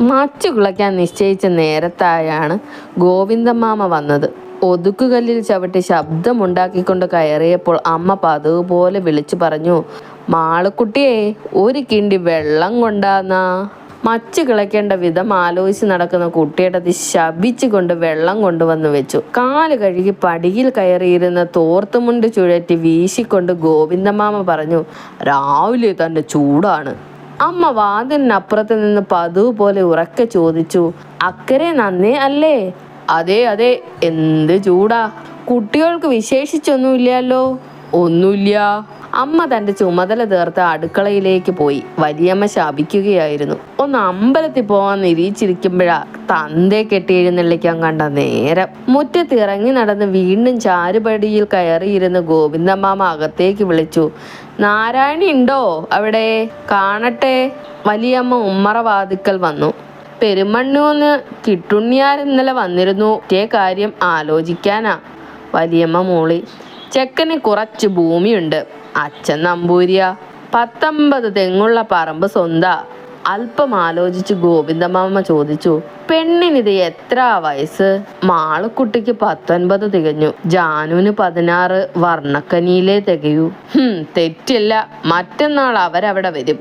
മച്ചു കുളയ്ക്കാൻ നിശ്ചയിച്ച നേരത്തായാണ് ഗോവിന്ദമാമ വന്നത്. ഒതുക്കുകല്ലിൽ ചവിട്ടി ശബ്ദമുണ്ടാക്കിക്കൊണ്ട് കയറിയപ്പോൾ അമ്മ പതിവ് പോലെ വിളിച്ചു പറഞ്ഞു, മാളുക്കുട്ടിയെ ഒരു കിണ്ടി വെള്ളം കൊണ്ടാന്നാ. മച്ചു കിളയ്ക്കേണ്ട വിധം ആലോചിച്ച് നടക്കുന്ന കുട്ടിയുടെ ശപിച്ചു കൊണ്ട് വെള്ളം കൊണ്ടുവന്നു വെച്ചു. കാല് കഴുകി പടിയിൽ കയറിയിരുന്ന തോർത്തുമുണ്ട് ചുഴറ്റി വീശിക്കൊണ്ട് ഗോവിന്ദമാമ പറഞ്ഞു, രാവിലെ തന്നെ ചൂടാണ്. അമ്മ വാതിലിനപ്പുറത്ത് നിന്ന് പതിവ് പോലെ ഉറക്കെ ചോദിച്ചു, അക്കരെ നന്നേ അല്ലേ? അതെ അതെ, എന്ത് ചൂടാ. കുട്ടികൾക്ക് വിശേഷിച്ചൊന്നുമില്ലല്ലോ. ഒന്നുമില്ല. അമ്മ തൻ്റെ ചുമതല തീർത്ത് അടുക്കളയിലേക്ക് പോയി. വലിയമ്മ ശപിക്കുകയായിരുന്നു. ഒന്ന് അമ്പലത്തിൽ പോവാൻ നിരീച്ചിരിക്കുമ്പോഴാ തന്തേ കെട്ടി എഴുന്നള്ളിക്കാൻ കണ്ട നേരം. മുറ്റത്ത് ഇറങ്ങി നടന്ന് വീണ്ടും ചാരുപടിയിൽ കയറിയിരുന്ന് ഗോവിന്ദമാമ അകത്തേക്ക് വിളിച്ചു, നാരായണി ഉണ്ടോ അവിടെ? കാണട്ടെ. വലിയമ്മ ഉമ്മറവാതിക്കൽ വന്നു. പെരുമണ്ണൂന്ന് കിട്ടുണ്ണിയാർ ഇന്നലെ വന്നിരുന്നു. ഒറ്റേ കാര്യം ആലോചിക്കാനാ. വലിയമ്മ മൂളി. ചെക്കന് കുറച്ച് ഭൂമിയുണ്ട്. അച്ഛൻ നമ്പൂരിയാ. 19 തെങ്ങുള്ള പറമ്പ് സ്വന്താ. അല്പം ആലോചിച്ച് ഗോവിന്ദമാമ ചോദിച്ചു, പെണ്ണിനിത് എത്ര വയസ്സ്? മാളുക്കുട്ടിക്ക് 19 തികഞ്ഞു. ജാനുവിന് 16. വർണ്ണക്കനിയിലേ തികയൂ. തെറ്റില്ല. മറ്റന്നാൾ അവരവിടെ വരും.